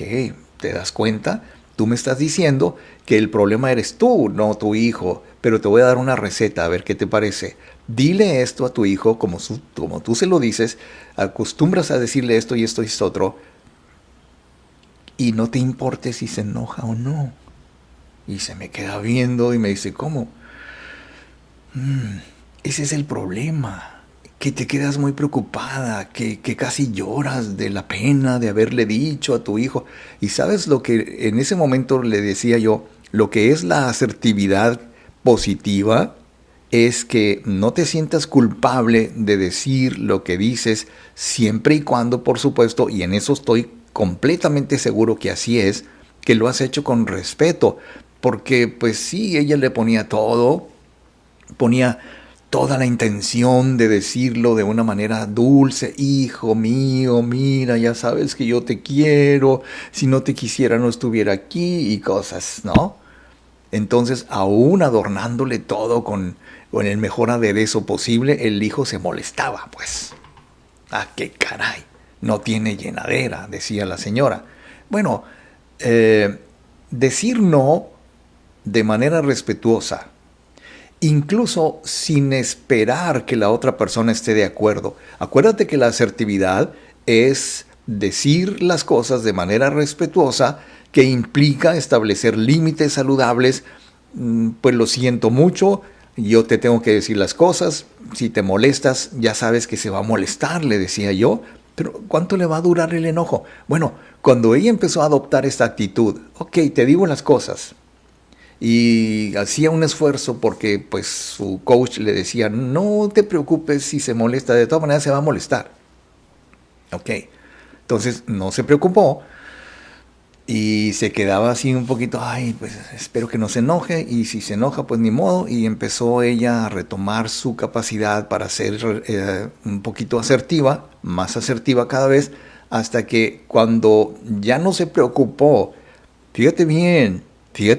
¿te das cuenta? Tú me estás diciendo que el problema eres tú, no tu hijo. Pero te voy a dar una receta, a ver qué te parece. Dile esto a tu hijo como tú se lo dices, acostumbras a decirle esto y esto y esto otro, y no te importe si se enoja o no. Y se me queda viendo y me dice, ¿cómo? Ese es el problema, que te quedas muy preocupada, que casi lloras de la pena de haberle dicho a tu hijo. Y sabes lo que en ese momento le decía yo, lo que es la asertividad positiva es que no te sientas culpable de decir lo que dices, siempre y cuando, por supuesto, y en eso estoy completamente seguro que así es, que lo has hecho con respeto, porque pues sí, ella le ponía toda la intención de decirlo de una manera dulce. Hijo mío, mira, ya sabes que yo te quiero, si no te quisiera no estuviera aquí y cosas, ¿no? Entonces, aún adornándole todo con el mejor aderezo posible, el hijo se molestaba, pues. Ah, qué caray, no tiene llenadera, decía la señora. Bueno, decir no de manera respetuosa, incluso sin esperar que la otra persona esté de acuerdo. Acuérdate que la asertividad es decir las cosas de manera respetuosa, que implica establecer límites saludables. Pues lo siento mucho, yo te tengo que decir las cosas, si te molestas ya sabes que se va a molestar, le decía yo, pero ¿cuánto le va a durar el enojo? Bueno, cuando ella empezó a adoptar esta actitud, ok, te digo las cosas, y hacía un esfuerzo porque pues su coach le decía, no te preocupes si se molesta, de todas maneras se va a molestar. Ok, entonces no se preocupó y se quedaba así un poquito, ay, pues espero que no se enoje, y si se enoja pues ni modo, y empezó ella a retomar su capacidad para ser un poquito asertiva, más asertiva cada vez, hasta que cuando ya no se preocupó, fíjate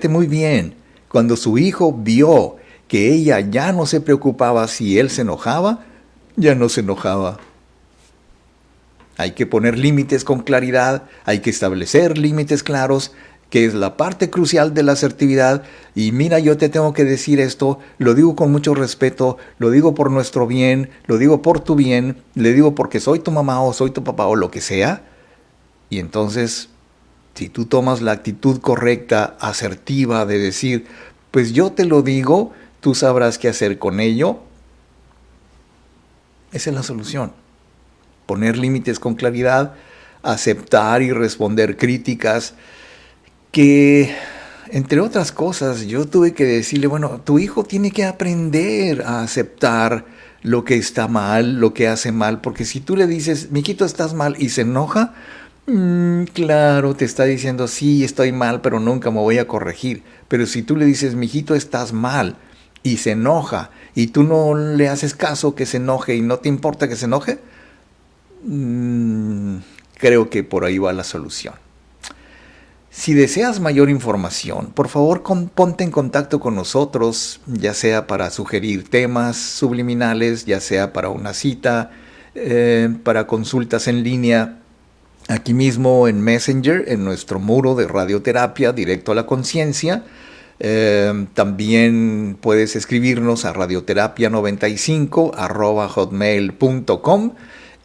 muy bien, cuando su hijo vio que ella ya no se preocupaba si él se enojaba, ya no se enojaba. Hay que poner límites con claridad, hay que establecer límites claros, que es la parte crucial de la asertividad. Y mira, yo te tengo que decir esto, lo digo con mucho respeto, lo digo por nuestro bien, lo digo por tu bien, le digo porque soy tu mamá o soy tu papá o lo que sea. Y entonces, si tú tomas la actitud correcta, asertiva, de decir, pues yo te lo digo, tú sabrás qué hacer con ello, esa es la solución. Poner límites con claridad, aceptar y responder críticas, que entre otras cosas yo tuve que decirle, bueno, tu hijo tiene que aprender a aceptar lo que está mal, lo que hace mal, porque si tú le dices, mijito, estás mal, y se enoja, claro, te está diciendo, sí, estoy mal, pero nunca me voy a corregir. Pero si tú le dices, mijito, estás mal, y se enoja y tú no le haces caso que se enoje y no te importa que se enoje, creo que por ahí va la solución. Si deseas mayor información, por favor ponte en contacto con nosotros, ya sea para sugerir temas subliminales, ya sea para una cita, para consultas en línea, aquí mismo en Messenger, en nuestro muro de radioterapia directo a la conciencia. También puedes escribirnos a radioterapia95@hotmail.com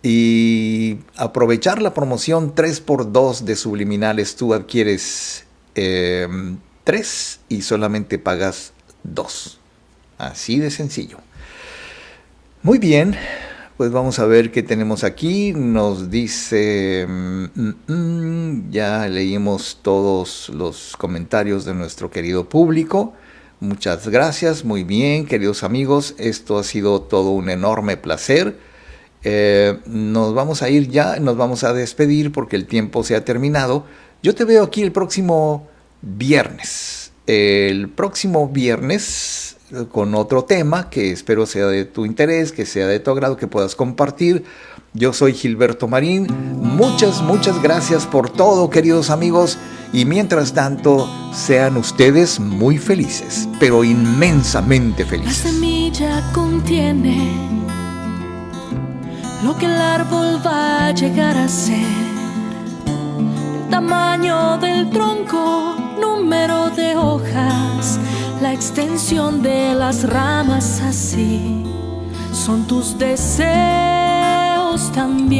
y aprovechar la promoción 3x2 de subliminales. Tú adquieres 3 y solamente pagas 2. Así de sencillo. Muy bien, pues vamos a ver qué tenemos aquí. Nos dice, ya leímos todos los comentarios de nuestro querido público. Muchas gracias, muy bien, queridos amigos. Esto ha sido todo un enorme placer. Nos vamos a ir ya, nos vamos a despedir porque el tiempo se ha terminado. Yo te veo aquí el próximo viernes. El próximo viernes con otro tema que espero sea de tu interés, que sea de tu agrado, que puedas compartir. Yo soy Gilberto Marín. Muchas gracias por todo, queridos amigos. Y mientras tanto, sean ustedes muy felices, pero inmensamente felices. La semilla contiene lo que el árbol va a llegar a ser, el tamaño del tronco, número de hojas, la extensión de las ramas, así son tus deseos también.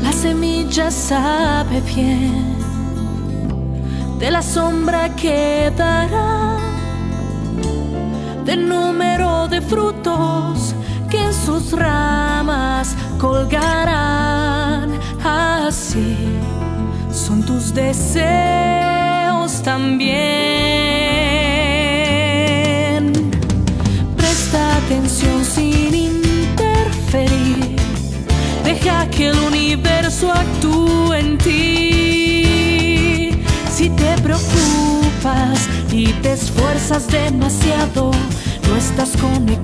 La semilla sabe bien de la sombra que dará, del número de frutos que en sus ramas colgarán. Así son tus deseos también. Presta atención sin interferir, deja que el universo actúe en ti. Si te preocupas y te esfuerzas demasiado, no estás conectado